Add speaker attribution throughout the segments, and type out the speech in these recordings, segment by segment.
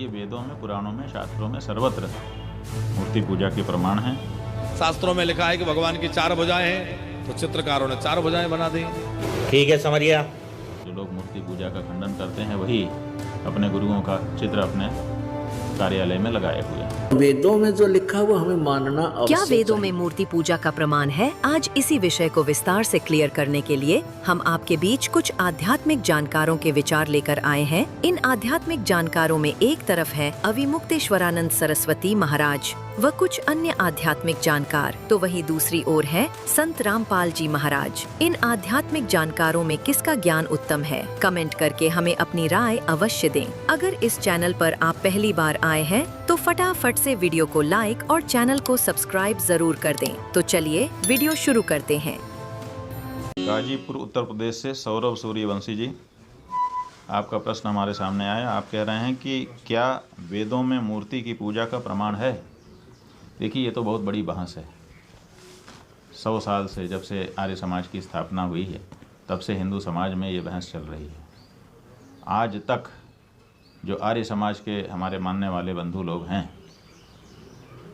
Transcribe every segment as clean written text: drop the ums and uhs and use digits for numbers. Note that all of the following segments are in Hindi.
Speaker 1: इसलिए वेदों में, पुराणों में, शास्त्रों में सर्वत्र मूर्ति पूजा के प्रमाण हैं।
Speaker 2: शास्त्रों में लिखा है कि भगवान की 4 भुजाएं हैं, तो चित्रकारों ने 4 भुजाएं बना दी।
Speaker 3: ठीक है, समझ गया।
Speaker 1: जो लोग मूर्ति पूजा का खंडन करते हैं वही अपने गुरुओं का चित्र अपने कार्यालय में लगाए हुए हैं।
Speaker 4: वेदों में जो लिखा है वो हमें मानना
Speaker 5: क्या
Speaker 4: अवश्य
Speaker 5: वेदों में
Speaker 4: चाहिए।
Speaker 5: मूर्ति पूजा का प्रमाण है? आज इसी विषय को विस्तार से क्लियर करने के लिए हम आपके बीच कुछ आध्यात्मिक जानकारों के विचार लेकर आए हैं। इन आध्यात्मिक जानकारों में एक तरफ है अविमुक्तेश्वरानंद सरस्वती महाराज व कुछ अन्य आध्यात्मिक जानकार, तो वहीं दूसरी ओर है संत रामपाल जी महाराज। इन आध्यात्मिक जानकारों में किसका ज्ञान उत्तम है? कमेंट करके हमें अपनी राय अवश्य दें। अगर इस चैनल पर आप पहली बार आए हैं तो फटाफट से वीडियो को लाइक और चैनल को सब्सक्राइब जरूर कर दें। तो चलिए वीडियो शुरू करते हैं।
Speaker 1: गाजीपुर उत्तर प्रदेश से सौरभ सूर्यवंशी जी, आपका प्रश्न हमारे सामने आया। आप कह रहे हैं कि क्या वेदों में मूर्ति की पूजा का प्रमाण है? देखिए, ये तो बहुत बड़ी बहस है। 100 साल से, जब से आर्य समाज की स्थापना हुई है, तब से हिंदू समाज में ये बहस चल रही है। आज तक जो आर्य समाज के हमारे मानने वाले बंधु लोग हैं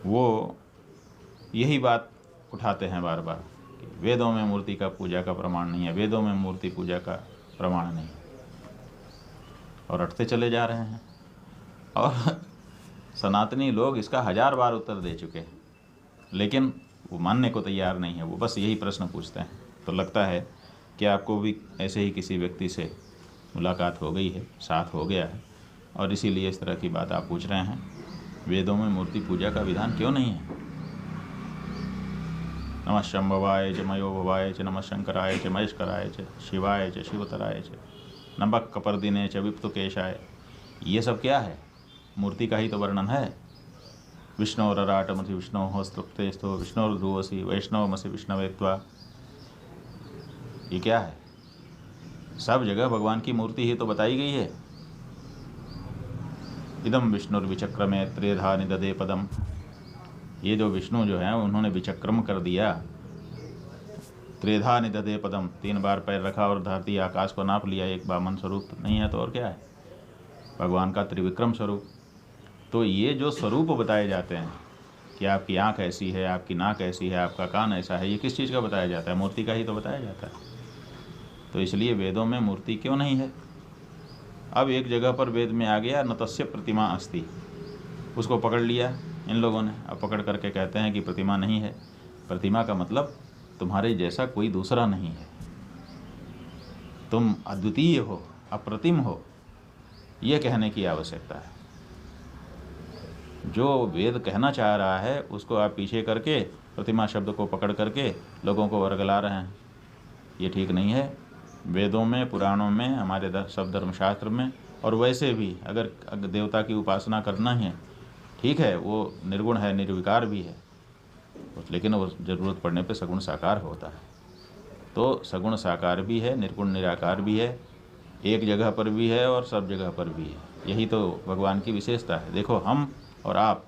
Speaker 1: वो यही बात उठाते हैं बार बार कि वेदों में मूर्ति का पूजा का प्रमाण नहीं है, वेदों में मूर्ति पूजा का प्रमाण नहीं है, और रटते चले जा रहे हैं। और सनातनी लोग इसका 1000 बार उत्तर दे चुके हैं, लेकिन वो मानने को तैयार नहीं है। वो बस यही प्रश्न पूछते हैं। तो लगता है कि आपको भी ऐसे ही किसी व्यक्ति से मुलाकात हो गई है, साथ हो गया है, और इसीलिए इस तरह की बात आप पूछ रहे हैं। वेदों में मूर्ति पूजा का विधान क्यों नहीं है? नमः शंभवाय च मयो भवाय च नमः शंकराय च महेश्वराय च शिवाय च शिवतराय च नमः कपर्दिने च विप्तुकेशाय, ये सब क्या है? मूर्ति का ही तो वर्णन है। विष्णोरराटमसि विष्णोः स्तुप्तेस्थो विष्णोर्ध्रुवसि वैष्णवमसि विष्णवेत्वा, ये क्या है? सब जगह भगवान की मूर्ति ही तो बताई गई है। इदम विष्णुर्विचक्रमे त्रेधा निदधे पदम, ये जो विष्णु जो है उन्होंने विचक्रम कर दिया। त्रेधा निदधे पदम, 3 बार पैर रखा और धरती आकाश को नाप लिया। एक वामन स्वरूप नहीं है तो और क्या है? भगवान का त्रिविक्रम स्वरूप। तो ये जो स्वरूप बताए जाते हैं कि आपकी आँख ऐसी है, आपकी नाक ऐसी है, आपका कान ऐसा है, ये किस चीज़ का बताया जाता है? मूर्ति का ही तो बताया जाता है। तो इसलिए वेदों में मूर्ति क्यों नहीं है? अब एक जगह पर वेद में आ गया न तस्य प्रतिमा अस्ति, उसको पकड़ लिया इन लोगों ने। अब पकड़ करके कहते हैं कि प्रतिमा नहीं है। प्रतिमा का मतलब तुम्हारे जैसा कोई दूसरा नहीं है, तुम अद्वितीय हो, अप्रतिम हो, ये कहने की आवश्यकता है। जो वेद कहना चाह रहा है उसको आप पीछे करके प्रतिमा शब्द को पकड़ करके लोगों को वर्गला रहे हैं। ये ठीक नहीं है। वेदों में, पुराणों में, हमारे सब धर्मशास्त्र में, और वैसे भी अगर देवता की उपासना करना है, ठीक है, वो निर्गुण है, निर्विकार भी है, लेकिन वो ज़रूरत पड़ने पे सगुण साकार होता है। तो सगुण साकार भी है, निर्गुण निराकार भी है, एक जगह पर भी है और सब जगह पर भी है। यही तो भगवान की विशेषता है। देखो, हम और आप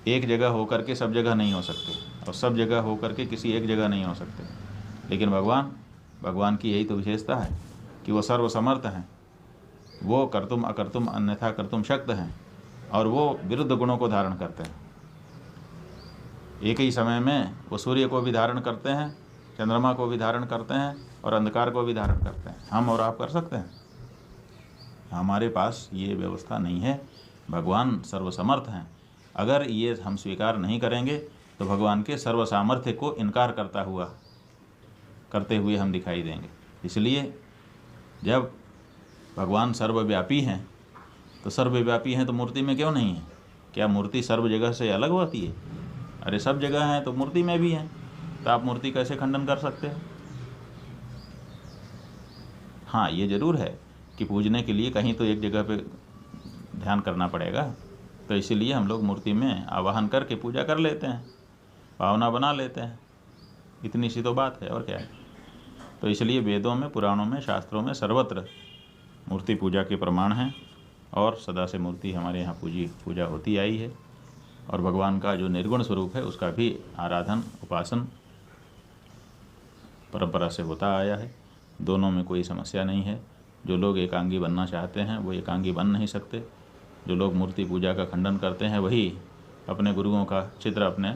Speaker 1: एक जगह होकर के सब जगह नहीं हो सकते, और सब जगह होकर के किसी एक जगह नहीं हो सकते। लेकिन भगवान की यही तो विशेषता है कि वो सर्वसमर्थ हैं, वो कर्तुम अकर्तुम अन्यथा कर्तुम शक्त हैं, और वो विरुद्ध गुणों को धारण करते हैं। एक ही समय में वो सूर्य को भी धारण करते हैं, चंद्रमा को भी धारण करते हैं, और अंधकार को भी धारण करते हैं। हम और आप कर सकते हैं? हमारे पास ये व्यवस्था नहीं है। भगवान सर्वसमर्थ हैं। अगर ये हम स्वीकार नहीं करेंगे तो भगवान के सर्वसामर्थ्य को इनकार करते हुए हम दिखाई देंगे। इसलिए जब भगवान सर्वव्यापी हैं तो मूर्ति में क्यों नहीं है? क्या मूर्ति सर्व जगह से अलग होती है? अरे सब जगह हैं तो मूर्ति में भी हैं, तो आप मूर्ति कैसे खंडन कर सकते हैं? हाँ, ये जरूर है कि पूजने के लिए कहीं तो एक जगह पे ध्यान करना पड़ेगा, तो इसीलिए हम लोग मूर्ति में आवाहन करके पूजा कर लेते हैं, भावना बना लेते हैं। इतनी सी तो बात है, और क्या है? तो इसलिए वेदों में, पुराणों में, शास्त्रों में सर्वत्र मूर्ति पूजा के प्रमाण हैं, और सदा से मूर्ति हमारे यहाँ पूजा होती आई है। और भगवान का जो निर्गुण स्वरूप है उसका भी आराधन, उपासन परंपरा से होता आया है। दोनों में कोई समस्या नहीं है। जो लोग एकांगी बनना चाहते हैं वो एकांगी बन नहीं सकते, जो लोग मूर्ति पूजा का खंडन करते हैं वही अपने गुरुओं का चित्र अपने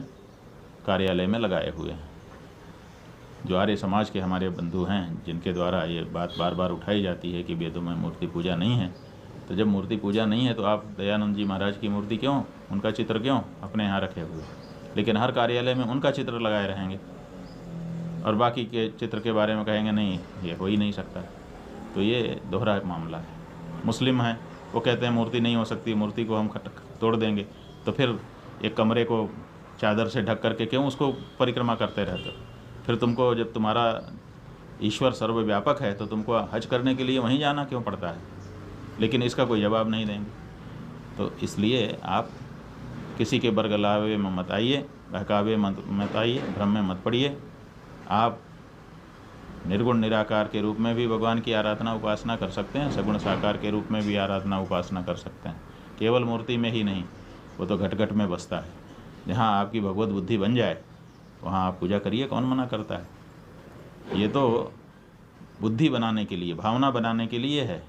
Speaker 1: कार्यालय में लगाए हुए हैं। जो आर्य समाज के हमारे बंधु हैं, जिनके द्वारा ये बात बार बार उठाई जाती है कि वेदों में मूर्ति पूजा नहीं है, तो जब मूर्ति पूजा नहीं है तो आप दयानंद जी महाराज की मूर्ति क्यों, उनका चित्र क्यों अपने यहाँ रखे हुए, लेकिन हर कार्यालय में उनका चित्र लगाए रहेंगे और बाकी के चित्र के बारे में कहेंगे नहीं, ये हो ही नहीं सकता। तो ये दोहरा मामला है। मुस्लिम हैं, वो कहते हैं मूर्ति नहीं हो सकती, मूर्ति को हम तोड़ देंगे, तो फिर एक कमरे को चादर से ढक करके क्यों उसको परिक्रमा करते रहते हो? फिर तुमको, जब तुम्हारा ईश्वर सर्वव्यापक है, तो तुमको हज करने के लिए वहीं जाना क्यों पड़ता है? लेकिन इसका कोई जवाब नहीं देंगे। तो इसलिए आप किसी के बरगलावे में मत आइए, बहकावे मत आइए, भ्रम में मत पड़िए। आप निर्गुण निराकार के रूप में भी भगवान की आराधना उपासना कर सकते हैं, सगुण साकार के रूप में भी आराधना उपासना कर सकते हैं। केवल मूर्ति में ही नहीं, वो तो घट घट में बसता है। जहाँ आपकी भगवत बुद्धि बन जाए वहाँ आप पूजा करिए, कौन मना करता है? ये तो बुद्धि बनाने के लिए, भावना बनाने के लिए है,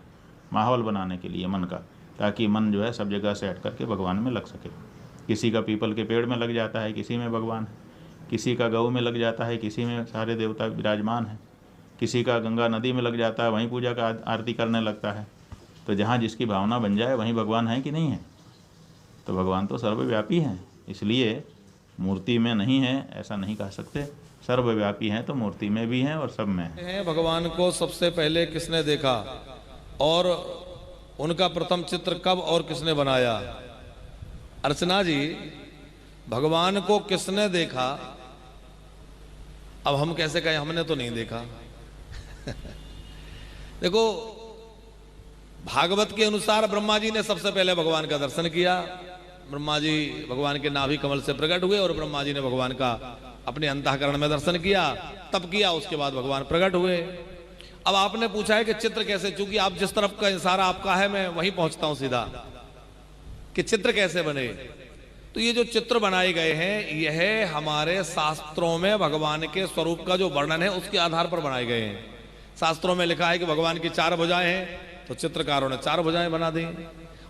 Speaker 1: माहौल बनाने के लिए मन का, ताकि मन जो है सब जगह से हट करके भगवान में लग सके। किसी का पीपल के पेड़ में लग जाता है, किसी में भगवान है। किसी का गऊ में लग जाता है, किसी में सारे देवता विराजमान हैं। किसी का गंगा नदी में लग जाता है, वहीं पूजा का आरती करने लगता है। तो जहाँ जिसकी भावना बन जाए वहीं भगवान है कि नहीं है? तो भगवान तो सर्वव्यापी हैं, इसलिए मूर्ति में नहीं है ऐसा नहीं कह सकते। सर्वव्यापी हैं तो मूर्ति में भी हैं और सब में हैं।
Speaker 2: भगवान को सबसे पहले किसने देखा और उनका प्रथम चित्र कब और किसने बनाया? अर्चना जी, भगवान को किसने देखा? अब हम कैसे कहें हमने तो नहीं देखा। देखो, भागवत के अनुसार ब्रह्मा जी ने सबसे पहले भगवान का दर्शन किया। ब्रह्मा जी भगवान के नाभि कमल से प्रकट हुए और ब्रह्मा जी ने भगवान का अपने अंतःकरण में दर्शन किया, तब किया, उसके बाद भगवान प्रकट हुए। अब आपने पूछा है कि चित्र कैसे, चूंकि आप जिस तरफ का इशारा आपका है मैं वहीं पहुंचता हूं सीधा कि चित्र कैसे बने। तो ये जो चित्र बनाए गए हैं यह हमारे शास्त्रों में भगवान के स्वरूप का जो वर्णन है उसके आधार पर बनाए गए हैं। शास्त्रों में लिखा है कि भगवान की 4 भुजाएं हैं, तो चित्रकारों ने 4 भुजाएं बना दी।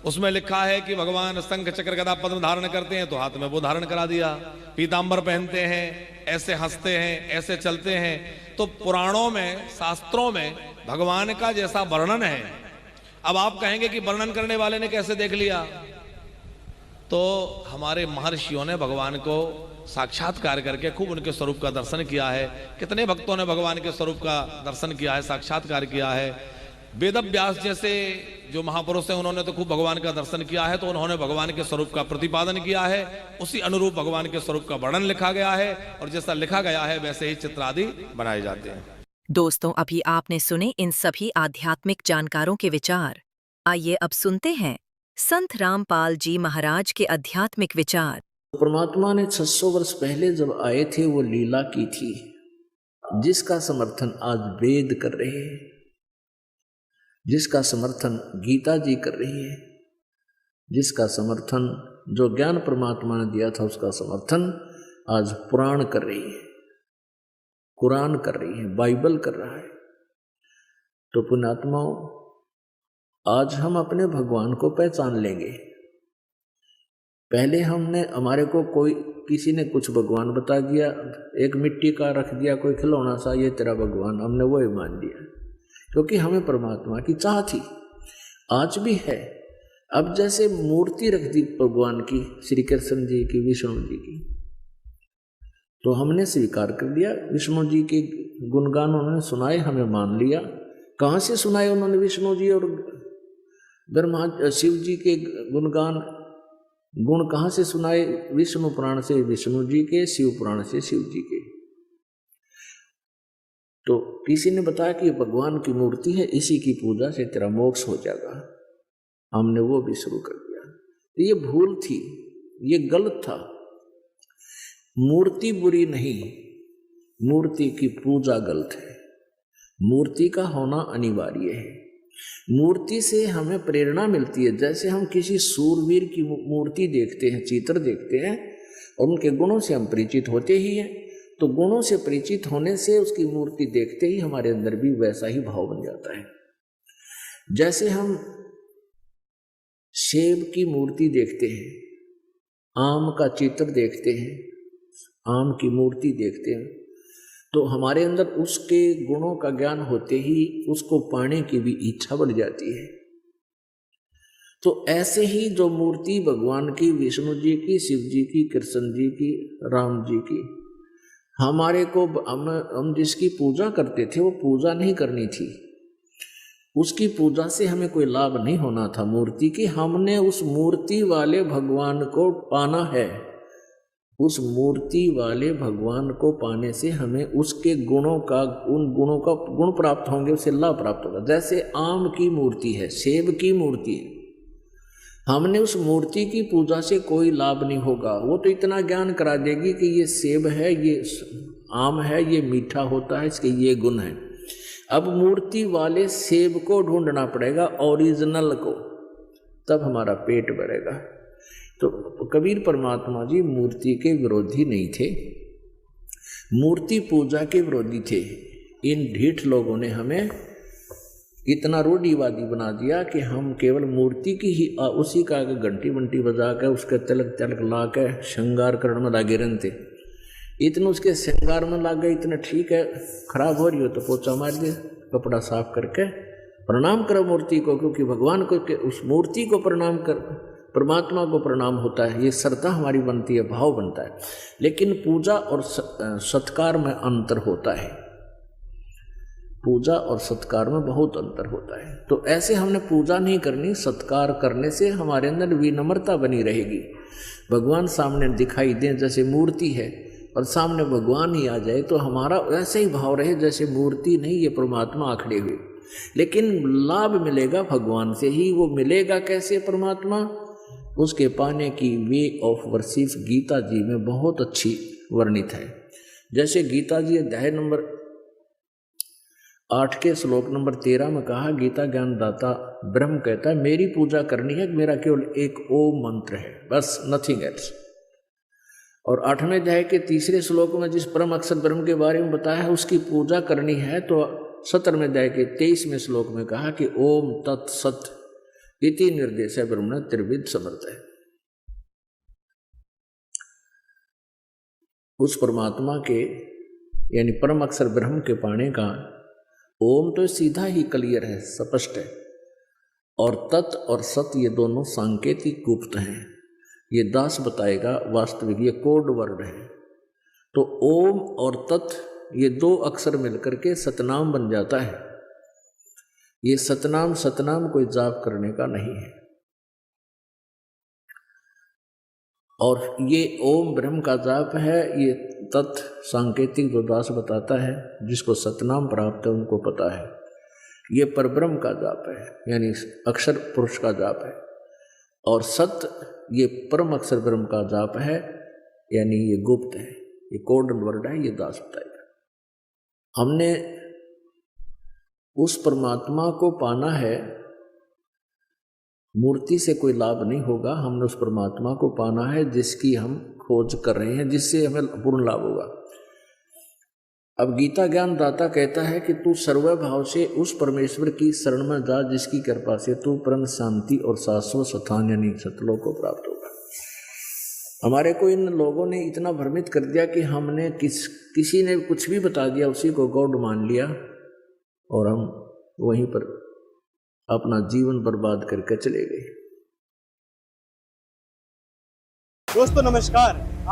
Speaker 2: उसमें लिखा है कि भगवान शंख चक्र गदा पद्म धारण करते हैं, तो हाथ में वो धारण करा दिया। पीतांबर पहनते हैं, ऐसे हंसते हैं, ऐसे चलते हैं। तो पुराणों में, शास्त्रों में भगवान का जैसा वर्णन है। अब आप कहेंगे कि वर्णन करने वाले ने कैसे देख लिया? तो हमारे महर्षियों ने भगवान को साक्षात्कार करके खूब उनके स्वरूप का दर्शन किया है। कितने भक्तों ने भगवान के स्वरूप का दर्शन किया है, साक्षात्कार किया है। वेद व्यास जैसे जो महापुरुष हैं उन्होंने तो खूब भगवान का दर्शन किया है, तो उन्होंने भगवान के स्वरूप का प्रतिपादन किया है। उसी अनुरूप भगवान के स्वरूप का वर्णन लिखा गया है और जैसा लिखा गया है वैसे ही चित्र आदि बनाए जाते हैं।
Speaker 5: दोस्तों, अभी आपने सुने इन सभी आध्यात्मिक जानकारों के विचार। आइए अब सुनते हैं संत रामपाल जी महाराज के आध्यात्मिक विचार।
Speaker 4: परमात्मा ने 600 वर्ष पहले जब आए थे वो लीला की थी, जिसका समर्थन आज वेद कर रहे हैं, जिसका समर्थन गीता जी कर रही है, जिसका समर्थन जो ज्ञान परमात्मा ने दिया था उसका समर्थन आज पुराण कर रही है, कुरान कर रही है, बाइबल कर रहा है। तो पुण्यात्माओं, आज हम अपने भगवान को पहचान लेंगे। पहले हमारे को किसी ने कुछ भगवान बता दिया, एक मिट्टी का रख दिया कोई खिलौना सा, ये तेरा भगवान, हमने वो ही मान लिया, क्योंकि हमें परमात्मा की चाह थी, आज भी है। अब जैसे मूर्ति रख दी भगवान की, श्री कृष्ण जी की, विष्णु जी की, तो हमने स्वीकार कर लिया। विष्णु जी के गुणगान उन्होंने सुनाए, हमें मान लिया। कहाँ से सुनाए उन्होंने विष्णु जी और ब्रह्मा शिव जी के गुणगान, गुण कहाँ से सुनाए? विष्णु पुराण से विष्णु जी के, शिव पुराण से शिव जी के। तो किसी ने बताया कि भगवान की मूर्ति है, इसी की पूजा से तेरा मोक्ष हो जाएगा, हमने वो भी शुरू कर दिया। तो ये भूल थी, ये गलत था। मूर्ति बुरी नहीं, मूर्ति की पूजा गलत है। मूर्ति का होना अनिवार्य है। मूर्ति से हमें प्रेरणा मिलती है। जैसे हम किसी सूरवीर की मूर्ति देखते हैं, चित्र देखते हैं, और उनके गुणों से हम परिचित होते ही हैं, तो गुणों से परिचित होने से उसकी मूर्ति देखते ही हमारे अंदर भी वैसा ही भाव बन जाता है। जैसे हम सेब की मूर्ति देखते हैं, आम का चित्र देखते हैं, आम की मूर्ति देखते हैं, तो हमारे अंदर उसके गुणों का ज्ञान होते ही उसको पाने की भी इच्छा बढ़ जाती है। तो ऐसे ही जो मूर्ति भगवान की, विष्णु जी की, शिव जी की, कृष्ण जी की, राम जी की, हमारे को हम जिसकी पूजा करते थे वो पूजा नहीं करनी थी, उसकी पूजा से हमें कोई लाभ नहीं होना था मूर्ति की। हमने उस मूर्ति वाले भगवान को पाना है। उस मूर्ति वाले भगवान को पाने से हमें उसके गुणों का, उन गुणों का गुण प्राप्त होंगे, उससे लाभ प्राप्त होगा। जैसे आम की मूर्ति है, सेब की मूर्ति है, हमने उस मूर्ति की पूजा से कोई लाभ नहीं होगा। वो तो इतना ज्ञान करा देगी कि ये सेब है, ये आम है, ये मीठा होता है, इसके ये गुण हैं। अब मूर्ति वाले सेब को ढूंढना पड़ेगा, ओरिजिनल को, तब हमारा पेट भरेगा। तो कबीर परमात्मा जी मूर्ति के विरोधी नहीं थे, मूर्ति पूजा के विरोधी थे। इन ढीठ लोगों ने हमें इतना रूढ़िवादी बना दिया कि हम केवल मूर्ति की ही उसी का घंटी बंटी बजा कर उसके तिलक तिलक ला के श्रृंगार करने में लागे रहते। इतना उसके श्रृंगार में लाग गए, इतना ठीक है, खराब हो रही हो तो पोछा मार दे, कपड़ा साफ करके प्रणाम करो मूर्ति को, क्योंकि भगवान को उस मूर्ति को प्रणाम कर, परमात्मा को प्रणाम होता है। ये श्रद्धा हमारी बनती है, भाव बनता है। लेकिन पूजा और सत्कार में अंतर होता है, पूजा और सत्कार में बहुत अंतर होता है। तो ऐसे हमने पूजा नहीं करनी, सत्कार करने से हमारे अंदर विनम्रता बनी रहेगी। भगवान सामने दिखाई दें जैसे मूर्ति है और सामने भगवान ही आ जाए तो हमारा ऐसे ही भाव रहे जैसे मूर्ति नहीं, ये परमात्मा आखड़े हुए। लेकिन लाभ मिलेगा भगवान से ही। वो मिलेगा कैसे परमात्मा, उसके पाने की वे ऑफ वर्शिप गीता जी में बहुत अच्छी वर्णित है। जैसे गीता जी अध्याय नंबर 8 के श्लोक नंबर 13 में कहा, गीता ज्ञानदाता ब्रह्म कहता है मेरी पूजा करनी है, मेरा केवल एक ओम मंत्र है, बस, नथिंग एल्स। और 8वें अध्याय के 3 श्लोक में जिस परम अक्षर ब्रह्म के बारे में बताया है उसकी पूजा करनी है, तो 17वें अध्याय के 23वें श्लोक में कहा कि ओम तत्सत इति निर्देश है ब्रह्म त्रिविध समर्थ है। उस परमात्मा के यानी परम अक्षर ब्रह्म के पाने का ओम तो सीधा ही क्लियर है, स्पष्ट है, और तत् और सत ये दोनों सांकेतिक गुप्त हैं। ये दास बताएगा, वास्तविक ये कोड वर्ड है। तो ओम और तत् ये 2 अक्षर मिलकर के सतनाम बन जाता है। ये सतनाम कोई जाप करने का नहीं है। और ये ओम ब्रह्म का जाप है, ये तत् सांकेतिक जो दास बताता है, जिसको सतनाम प्राप्त है उनको पता है। ये परब्रह्म का जाप है, यानी अक्षर पुरुष का जाप है। और सत ये परम अक्षर ब्रह्म का जाप है, यानी ये गुप्त है, ये कोड वर्ड है, ये दास बताएगा। हमने उस परमात्मा को पाना है, मूर्ति से कोई लाभ नहीं होगा। हमने उस परमात्मा को पाना है जिसकी हम खोज कर रहे हैं, जिससे हमें पूर्ण लाभ होगा। अब गीता ज्ञान दाता कहता है कि तू सर्व भाव से उस परमेश्वर की शरण में जा जिसकी कृपा से तू परम शांति और शाश्वत स्थान यानी सतलोक को प्राप्त होगा। हमारे को इन लोगों ने इतना भ्रमित कर दिया कि हमने किसी ने कुछ भी बता दिया, उसी को गॉड मान लिया और हम वहीं पर अपना जीवन बर्बाद करके चले गए।
Speaker 3: दोस्तों नमस्कार।